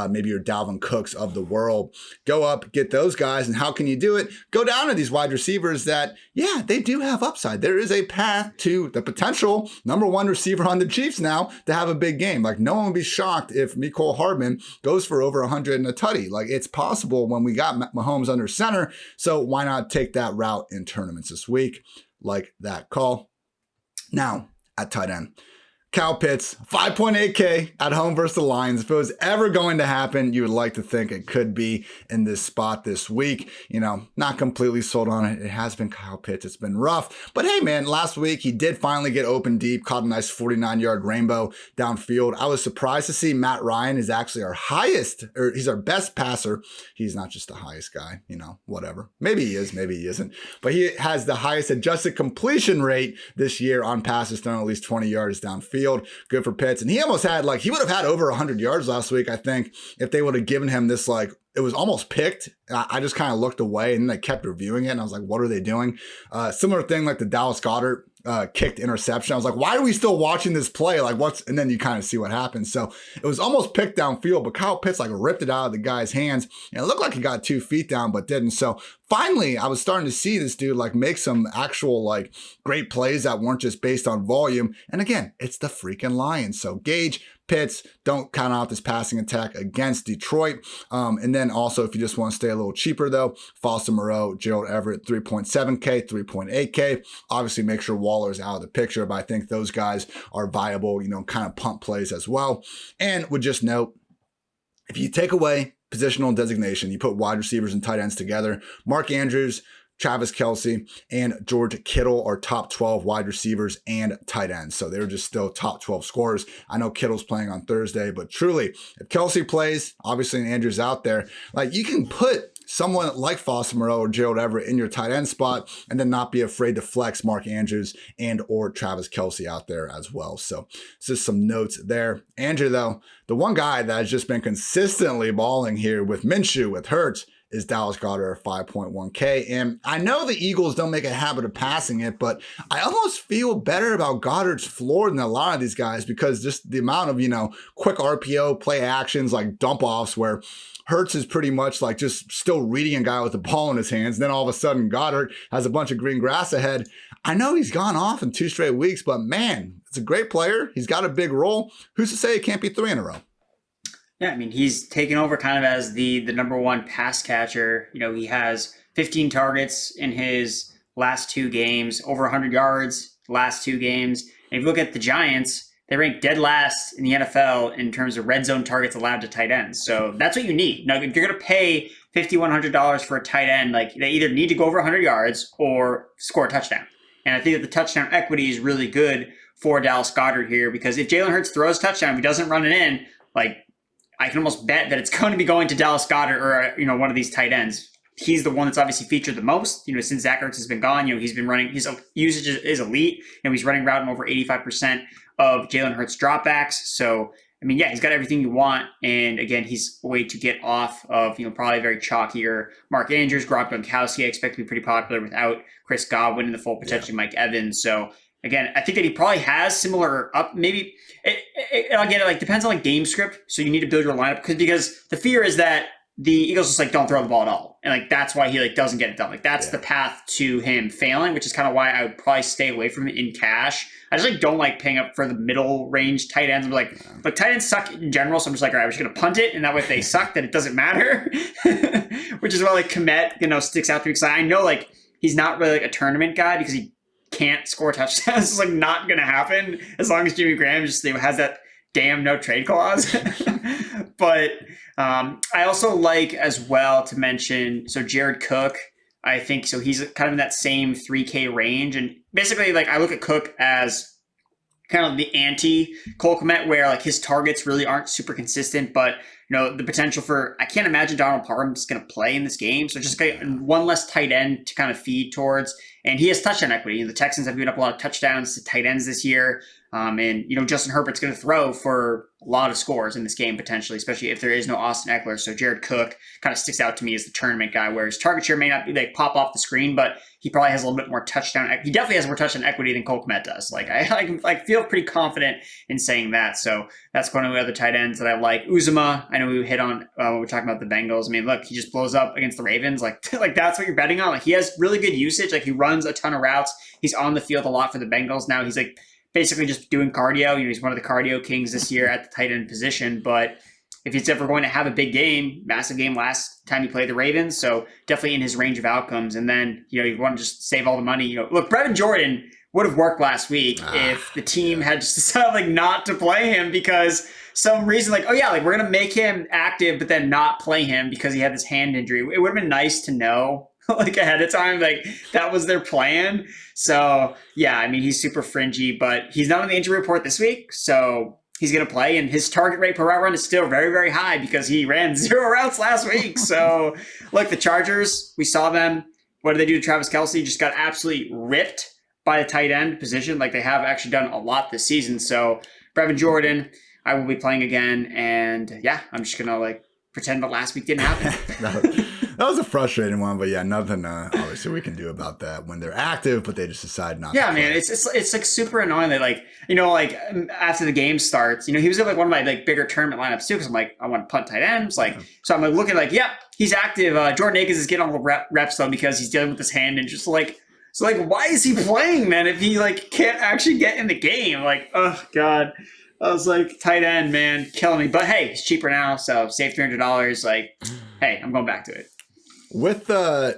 maybe your Dalvin Cooks of the world. Go up, get those guys. And how can you do it? Go down to these wide receivers that, yeah, they do have upside. There is a path to the potential number one receiver on the Chiefs now to have a big game. Like no one would be shocked if Mecole Hardman goes for over 100 and a tutty. Like it's possible when we got Mahomes under center. So why not take that route in tournaments this week? Like that call. Now at tight end, Kyle Pitts, 5.8K at home versus the Lions. If it was ever going to happen, you would like to think it could be in this spot this week. Not completely sold on it. It has been Kyle Pitts. It's been rough. But hey, man, last week he did finally get open deep, caught a nice 49-yard rainbow downfield. I was surprised to see Matt Ryan is actually our highest, or he's our best passer. He's not just the highest guy, whatever. Maybe he is, maybe he isn't. But he has the highest adjusted completion rate this year on passes thrown at least 20 yards downfield. Good for Pitts. And he almost had he would have had over 100 yards last week, I think, if they would have given him this, it was almost picked. I just kind of looked away and then I kept reviewing it and I was like, what are they doing? Similar thing like the Dallas Goedert kicked interception. I was like, why are we still watching this play? And then you kind of see what happens. So it was almost picked downfield, but Kyle Pitts ripped it out of the guy's hands. And it looked like he got 2 feet down, but didn't. So finally, I was starting to see this dude make some actual great plays that weren't just based on volume. And again, it's the freaking Lions. So Gage, Pitts, don't count out this passing attack against Detroit. And then also, if you just want to stay a little cheaper though, Foster Moreau, Gerald Everett, 3.7K, 3.8K. Obviously, make sure Waller's out of the picture, but I think those guys are viable, kind of pump plays as well. And would just note, if you take away positional designation, you put wide receivers and tight ends together, Mark Andrews, Travis Kelce, and George Kittle are top 12 wide receivers and tight ends. So they're just still top 12 scorers. I know Kittle's playing on Thursday, but truly, if Kelce plays, obviously and Andrews out there, you can put someone like Foster Moreau or Gerald Everett in your tight end spot and then not be afraid to flex Mark Andrews and or Travis Kelce out there as well. So just some notes there. Andrew, though, the one guy that has just been consistently balling here with Minshew, with Hurts, is Dallas Goedert at 5.1K. And I know the Eagles don't make a habit of passing it, but I almost feel better about Goddard's floor than a lot of these guys because just the amount of, quick RPO play actions like dump offs where Hurts is pretty much just still reading a guy with the ball in his hands. And then all of a sudden Goedert has a bunch of green grass ahead. I know he's gone off in 2 straight weeks, but man, it's a great player. He's got a big role. Who's to say it can't be 3 in a row? Yeah, I mean, he's taken over kind of as the number one pass catcher. He has 15 targets in his last 2 games, over 100 yards last 2 games. And if you look at the Giants, they rank dead last in the NFL in terms of red zone targets allowed to tight ends. So that's what you need. Now, if you're going to pay $5,100 for a tight end, they either need to go over 100 yards or score a touchdown. And I think that the touchdown equity is really good for Dallas Goedert here because if Jalen Hurts throws a touchdown, if he doesn't run it in, I can almost bet that it's going to be going to Dallas Goedert or, one of these tight ends. He's the one that's obviously featured the most, since Zach Ertz has been gone. He's been running, his usage is elite. He's running route in over 85% of Jalen Hurts dropbacks. So, I mean, yeah, he's got everything you want. And again, he's a way to get off of, probably very chalkier Mark Andrews, Gronkowski. I expect to be pretty popular without Chris Godwin and the full potentially Mike Evans. So, again, I think that he probably has similar up. Maybe again, it depends on game script. So you need to build your lineup because the fear is that the Eagles just don't throw the ball at all, and that's why he doesn't get it done. That's the path to him failing, which is kind of why I would probably stay away from it in cash. I just don't like paying up for the middle range tight ends. But tight ends suck in general, so I'm just all right, we're just gonna punt it, and that way if they suck, then it doesn't matter. Which is why Kmet sticks out to me because I know he's not really a tournament guy because he can't score touchdowns. It's not going to happen as long as Jimmy Graham just has that damn no trade clause. But I also like as well to mention, so Jared Cook, I think so. He's kind of in that same 3K range. And basically, like, I look at Cook as kind of the anti-Cole Kmet, where like his targets really aren't super consistent, but the potential for, I can't imagine Donald Parham's going to play in this game. So just one less tight end to kind of feed towards. And he has touchdown equity. The Texans have given up a lot of touchdowns to tight ends this year. And Justin Herbert's going to throw for a lot of scores in this game potentially, especially if there is no Austin Eckler. So Jared Cook kind of sticks out to me as the tournament guy, where his target share may not be like pop off the screen, but he probably has a little bit more touchdown. He definitely has more touchdown equity than Cole Kmet does. Like I feel pretty confident in saying that. So that's one of the other tight ends that I like. Uzomah, I know we hit on when we're talking about the Bengals. I mean, look, he just blows up against the Ravens. Like that's what you're betting on. Like he has really good usage. Like he runs a ton of routes. He's on the field a lot for the Bengals now. He's like basically just doing cardio. He's one of the cardio kings this year at the tight end position. But if he's ever going to have a big game, massive game last time he played the Ravens, so definitely in his range of outcomes. And then, you want to just save all the money. Look, Brevin Jordan would have worked last week if the team had just decided not to play him because some reason, we're going to make him active, but then not play him because he had this hand injury. It would have been nice to know ahead of time, that was their plan. So yeah, I mean, he's super fringy, but he's not on the injury report this week. So he's going to play, and his target rate per route run is still very, very high because he ran 0 routes last week. So look, the Chargers, we saw them. What did they do to Travis Kelce? Just got absolutely ripped by the tight end position. Like they have actually done a lot this season. So Brevin Jordan, I will be playing again. And yeah, I'm just going to pretend that last week didn't happen. That was a frustrating one, but yeah, nothing obviously we can do about that when they're active, but they just decide not to play. Man, it's like super annoying that after the game starts, he was in one of my bigger tournament lineups too, because I'm I want to punt tight ends, so I'm looking he's active. Jordan Akins is getting all the reps though because he's dealing with his hand and just why is he playing, man, if he can't actually get in the game? Oh god. I was tight end, man, killing me. But hey, it's cheaper now, so save $300. Hey, I'm going back to it. With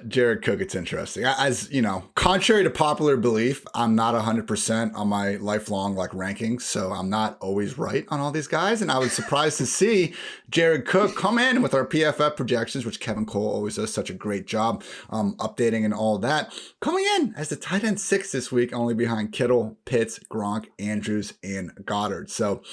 Jared Cook, it's interesting. As contrary to popular belief, I'm not 100% on my lifelong rankings, so I'm not always right on all these guys. And I was surprised to see Jared Cook come in with our PFF projections, which Kevin Cole always does such a great job updating and all that, coming in as the tight end 6 this week, only behind Kittle, Pitts, Gronk, Andrews, and Goddard. So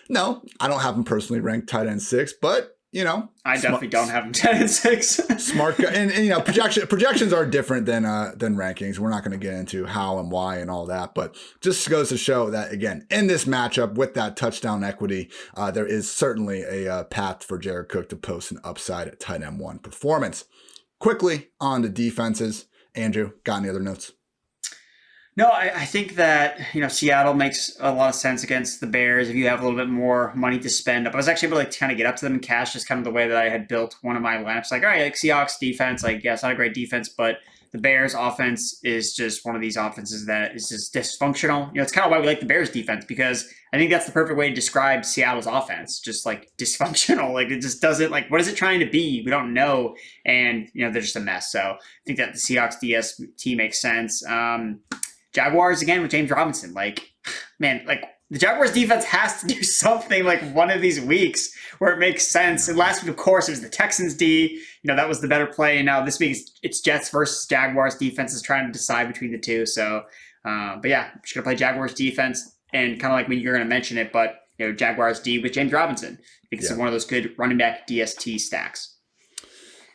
no, I don't have him personally ranked tight end 6, but I definitely don't have him 10 and 6. Smart guy, and projections are different than rankings. We're not going to get into how and why and all that, but just goes to show that again in this matchup with that touchdown equity, there is certainly a path for Jared Cook to post an upside at tight end 1 performance. Quickly on the defenses, Andrew, got any other notes? No, I think that, Seattle makes a lot of sense against the Bears if you have a little bit more money to spend up. I was actually able to kind of get up to them in cash, just kind of the way that I had built one of my lineups. All right, Seahawks defense, yeah, it's not a great defense, but the Bears offense is just one of these offenses that is just dysfunctional. It's kind of why we like the Bears defense, because I think that's the perfect way to describe Seattle's offense. Just dysfunctional. It just doesn't what is it trying to be? We don't know. And, they're just a mess. So I think that the Seahawks DST makes sense. Jaguars again with James Robinson. The Jaguars defense has to do something one of these weeks where it makes sense. And last week, of course, it was the Texans D. That was the better play. Now this week it's Jets versus Jaguars defense is trying to decide between the two. So, but yeah, I'm just gonna play Jaguars defense and kind of when you're gonna mention it, but Jaguars D with James Robinson. I think it's one of those good running back DST stacks.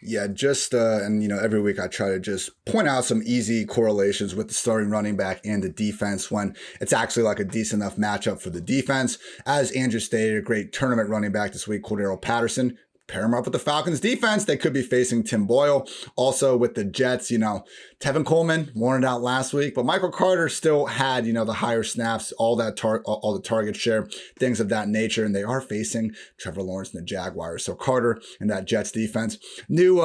Yeah, just, and every week I try to just point out some easy correlations with the starting running back and the defense when it's actually a decent enough matchup for the defense. As Andrew stated, a great tournament running back this week, Cordero Patterson. Pair him up with the Falcons defense. They could be facing Tim Boyle. Also with the Jets, Tevin Coleman worn it out last week, but Michael Carter still had, the higher snaps, all the target share, things of that nature. And they are facing Trevor Lawrence and the Jaguars. So Carter and that Jets defense. New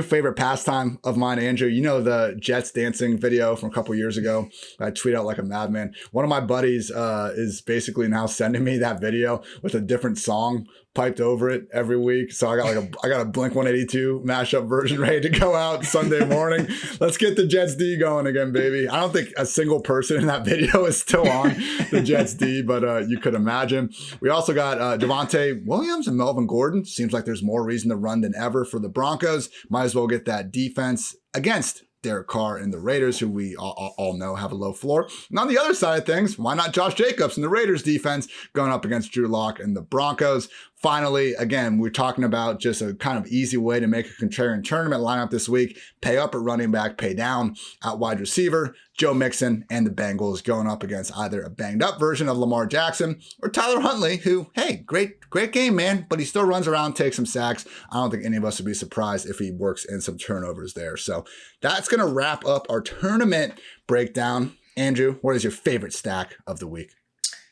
favorite pastime of mine, Andrew. The Jets dancing video from a couple years ago. I tweet out like a madman. One of my buddies is basically now sending me that video with a different song piped over it every week. So I got a Blink-182 mashup version ready to go out Sunday morning. Let's get the Jets D going again, baby. I don't think a single person in that video is still on the Jets D, but you could imagine. We also got Devontae Williams and Melvin Gordon. Seems like there's more reason to run than ever for the Broncos. Might as well get that defense against Derek Carr and the Raiders, who we all know have a low floor. And on the other side of things, why not Josh Jacobs and the Raiders defense going up against Drew Lock and the Broncos? Finally, again, we're talking about just a kind of easy way to make a contrarian tournament lineup this week. Pay up at running back, pay down at wide receiver. Joe Mixon and the Bengals going up against either a banged up version of Lamar Jackson or Tyler Huntley, who, hey, great game, man, but he still runs around, takes some sacks. I don't think any of us would be surprised if he works in some turnovers there. So that's going to wrap up our tournament breakdown. Andrew, what is your favorite stack of the week?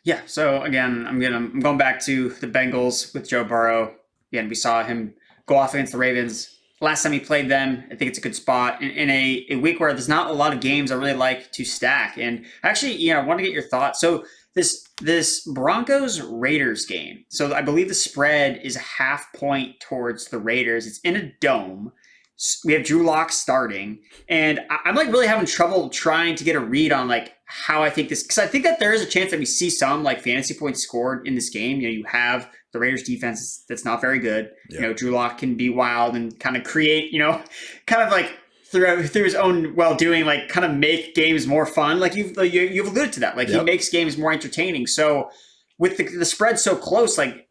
Yeah, so again, I'm going back to the Bengals with Joe Burrow. Again, we saw him go off against the Ravens. Last time he played them, I think it's a good spot in a week where there's not a lot of games I really like to stack. And actually, I want to get your thoughts. So this Broncos Raiders game. So I believe the spread is a half point towards the Raiders. It's in a dome. We have Drew Lock starting, and I'm like really having trouble trying to get a read on like how I think this, because I think that there is a chance that we see some like fantasy points scored in this game. You have the Raiders defense that's not very good. Yeah. Drew Lock can be wild and kind of create, kind of like through his own well-doing, like kind of make games more fun. Like you've alluded to that. Like He makes games more entertaining. So with the spread so close, like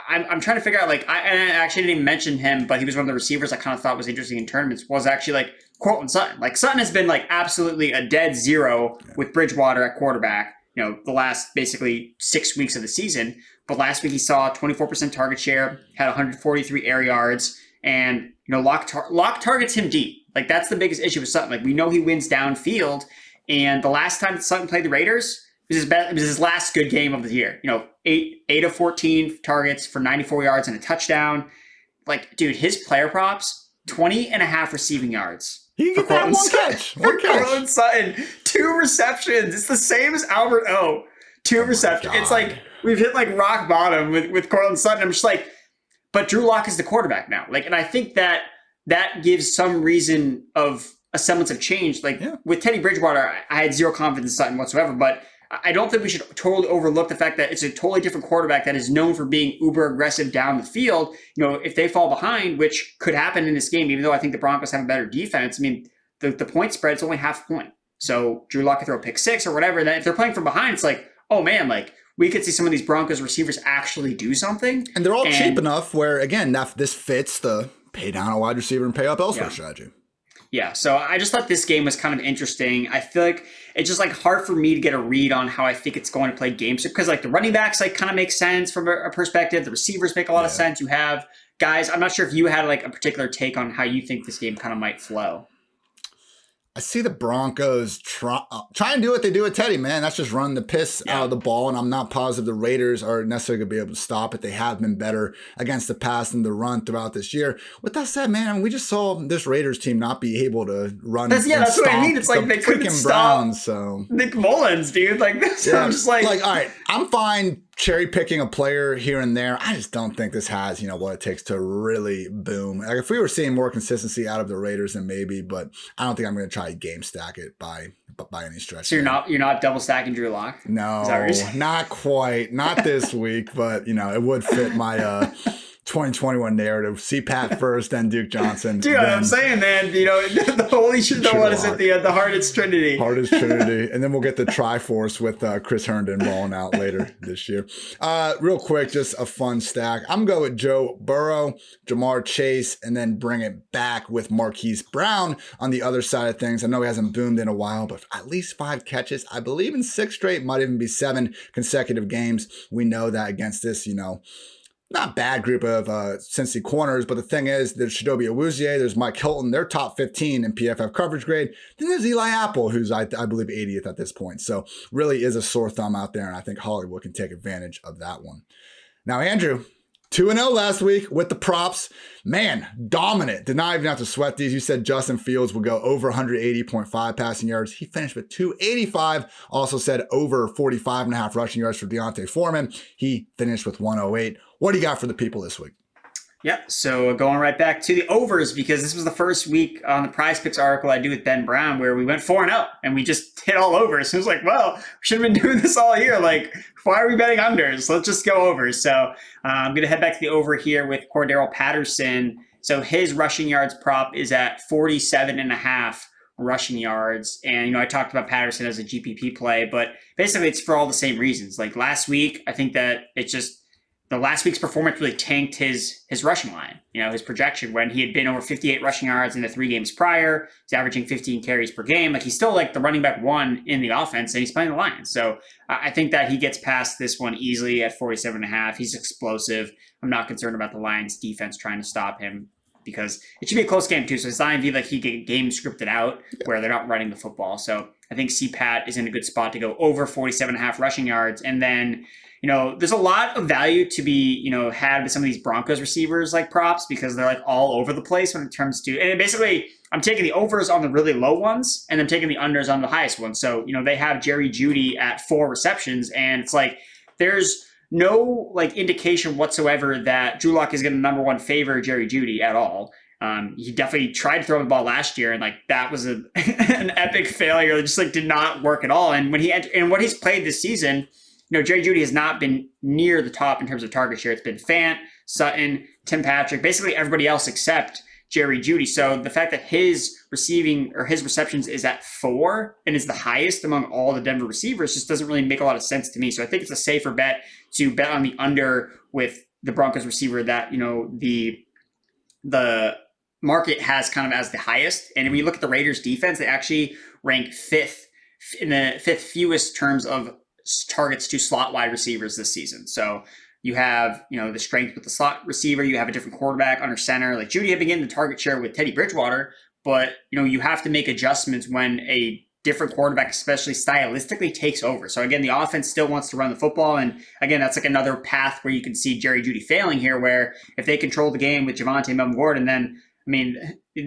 I'm trying to figure out, like, I actually didn't even mention him, but he was one of the receivers I kind of thought was interesting in tournaments, was actually like Courtland Sutton. Like Sutton has been like absolutely a dead zero with Bridgewater at quarterback, the last basically 6 weeks of the season. But last week he saw 24% target share, had 143 air yards, and Lock targets him deep. Like that's the biggest issue with Sutton. Like we know he wins downfield, and the last time Sutton played the Raiders, it was his last good game of the year. 8 of 14 targets for 94 yards and a touchdown. Like, dude, his player props, 20 and a half receiving yards. He can get that one catch. For Courtland Sutton, 2 receptions. It's the same as Albert O. 2 receptions. It's like we've hit like rock bottom with Courtland Sutton. I'm just like, but Drew Lock is the quarterback now. Like, and I think that gives some reason of a semblance of change. Like with Teddy Bridgewater, I had zero confidence in Sutton whatsoever, but I don't think we should totally overlook the fact that it's a totally different quarterback that is known for being uber aggressive down the field. If they fall behind, which could happen in this game, even though I think the Broncos have a better defense, I mean, the point spread is only half a point. So Drew Lock could throw a pick 6 or whatever. Then if they're playing from behind, it's like, oh man, like we could see some of these Broncos receivers actually do something. And they're all cheap enough where, again, this fits the pay down a wide receiver and pay up elsewhere strategy. Yeah, so I just thought this game was kind of interesting. I feel like it's just like hard for me to get a read on how I think it's going to play games, because like the running backs like kind of make sense from a perspective. The receivers make a lot of sense. You have guys. I'm not sure if you had like a particular take on how you think this game kind of might flow. I see the Broncos try and do what they do with Teddy, man. That's just run the piss out of the ball, and I'm not positive the Raiders are necessarily going to be able to stop it. They have been better against the pass and the run throughout this year. With that said, man, we just saw this Raiders team not be able to run. That's what I mean. It's like they couldn't stop Browns, so Nick Mullins, dude. Like this, I'm just like, all right, I'm fine cherry picking a player here and there. I just don't think this has, what it takes to really boom. Like if we were seeing more consistency out of the Raiders, then maybe, but I don't think I'm going to try game stack it by any stretch. So you're not double stacking Drew Lock? No, not quite. Not this week, but it would fit my 2021 narrative. CPAT first, then Duke Johnson. Dude, I'm saying, man, the holy shit, what is it? The Hartitz Trinity. Hartitz Trinity. And then we'll get the Triforce with Chris Herndon rolling out later this year. Real quick, just a fun stack. I'm going with Joe Burrow, Jamar Chase, and then bring it back with Marquise Brown on the other side of things. I know he hasn't boomed in a while, but at least 5 catches. I believe in 6 straight, might even be 7 consecutive games. We know that against this, not bad group of Cincy corners, but the thing is, there's Chidobe Awuzie, there's Mike Hilton, they're top 15 in PFF coverage grade. Then there's Eli Apple, who's I believe 80th at this point. So really is a sore thumb out there, and I think Hollywood can take advantage of that one. Now, Andrew, 2-0 last week with the props. Man, dominant. Did not even have to sweat these. You said Justin Fields would go over 180.5 passing yards. He finished with 285. Also said over 45.5 rushing yards for Deontay Foreman. He finished with 108. What do you got for the people this week? Yeah, so going right back to the overs, because this was the first week on the Prize Picks article I do with Ben Brown where we went 4-0 and we just hit all over. So it was like, well, we should have been doing this all year. Like, why are we betting unders? Let's just go over. So I'm going to head back to the over here with Cordero Patterson. So his rushing yards prop is at 47.5, rushing yards. And, I talked about Patterson as a GPP play, but basically it's for all the same reasons. Like last week, I think that it's just the last week's performance really tanked his rushing line, his projection when he had been over 58 rushing yards in the 3 games prior. He's averaging 15 carries per game. Like he's still like the running back 1 in the offense and he's playing the Lions. So I think that he gets past this one easily at 47.5. He's explosive. I'm not concerned about the Lions defense trying to stop him because it should be a close game too. So it's not going to be like he get game scripted out where they're not running the football. So I think CPAT is in a good spot to go over 47.5 rushing yards. And then, there's a lot of value to be, had with some of these Broncos receivers like props because they're like all over the place when it comes to, and basically I'm taking the overs on the really low ones and I'm taking the unders on the highest ones. So, they have Jerry Jeudy at 4 receptions and it's like, there's no like indication whatsoever that Drew Lock is going to number 1 favor Jerry Jeudy at all. He definitely tried to throw the ball last year and like that was an epic failure. It just like did not work at all. And when what he's played this season, Jerry Jeudy has not been near the top in terms of target share. It's been Fant, Sutton, Tim Patrick, basically everybody else except Jerry Jeudy. So the fact that his receiving or his receptions is at 4 and is the highest among all the Denver receivers just doesn't really make a lot of sense to me. So I think it's a safer bet to bet on the under with the Broncos receiver that, the market has kind of as the highest. And when you look at the Raiders defense, they actually rank 5th in the 5th fewest terms of targets to slot wide receivers this season. So you have, the strength with the slot receiver. You have a different quarterback under center. Like Jeudy had been getting the target share with Teddy Bridgewater, but, you have to make adjustments when a different quarterback, especially stylistically, takes over. So again, the offense still wants to run the football. And again, that's like another path where you can see Jerry Jeudy failing here, where if they control the game with Javonte Melvin Gordon, then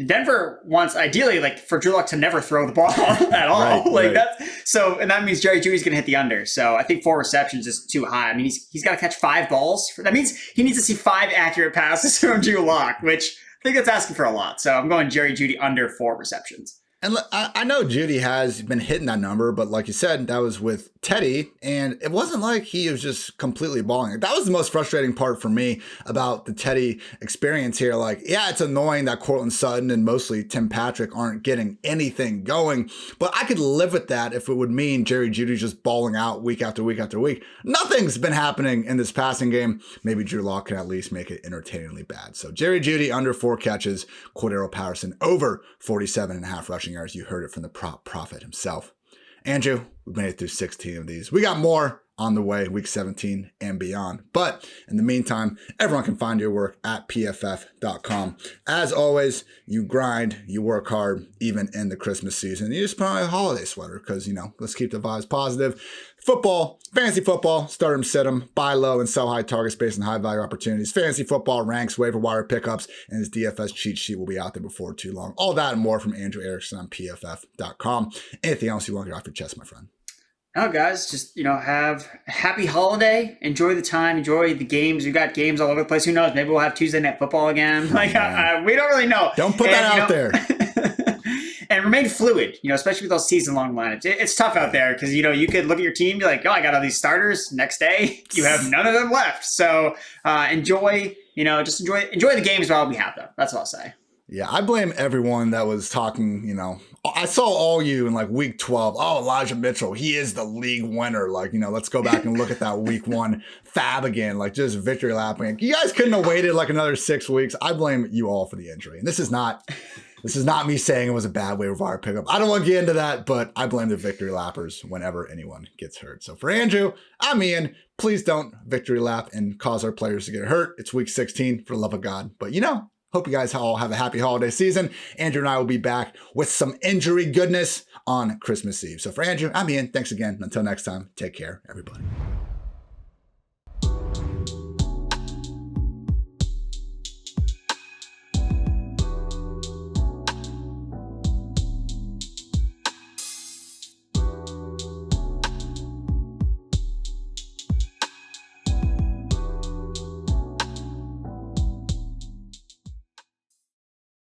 Denver wants ideally like for Drew Lock to never throw the ball at all. And that means Jerry Jeudy's going to hit the under. So I think 4 receptions is too high. He's got to catch 5 balls. That means he needs to see 5 accurate passes from Drew Lock, which I think that's asking for a lot. So I'm going Jerry Jeudy under 4 receptions. And I know Jeudy has been hitting that number, but like you said, that was with Teddy, and it wasn't like he was just completely balling. That was the most frustrating part for me about the Teddy experience here. Like, yeah, it's annoying that Courtland Sutton and mostly Tim Patrick aren't getting anything going, but I could live with that if it would mean Jerry Jeudy just balling out week after week after week. Nothing's been happening in this passing game. Maybe Drew Lock can at least make it entertainingly bad. So Jerry Jeudy under 4 catches, Cordero Patterson over 47.5 rushing yards. You heard it from the prop prophet himself. Andrew, we made it through 16 of these. We got more on the way, week 17 and beyond. But in the meantime, everyone can find your work at pff.com. As always, you grind, you work hard, even in the Christmas season. You just put on a holiday sweater because, let's keep the vibes positive. Football, fantasy football, start 'em, sit 'em, buy low and sell high targets based on high value opportunities. Fantasy football ranks, waiver wire pickups, and his DFS cheat sheet will be out there before too long. All that and more from Andrew Erickson on pff.com. Anything else you want to get off your chest, my friend? No, guys, just, have a happy holiday. Enjoy the time. Enjoy the games. We've got games all over the place. Who knows? Maybe we'll have Tuesday Night Football again. We don't really know. Don't put that out there. And remain fluid, especially with those season-long lineups. It's tough out there because, you could look at your team, be like, oh, I got all these starters. Next day, you have none of them left. So enjoy the games while we have them. That's all I'll say. Yeah, I blame everyone that was talking, I saw all you in like week 12. Oh, Elijah Mitchell, he is the league winner. Like, let's go back and look at that week 1 fab again, like just victory lapping. You guys couldn't have waited like another 6 weeks. I blame you all for the injury. And this is not me saying it was a bad waiver wire pickup. I don't want to get into that, but I blame the victory lappers whenever anyone gets hurt. So for Andrew, I'm Ian. Please don't victory lap and cause our players to get hurt. It's week 16 for the love of God. But hope you guys all have a happy holiday season. Andrew and I will be back with some injury goodness on Christmas Eve. So for Andrew, I'm Ian. Thanks again. Until next time, take care, everybody.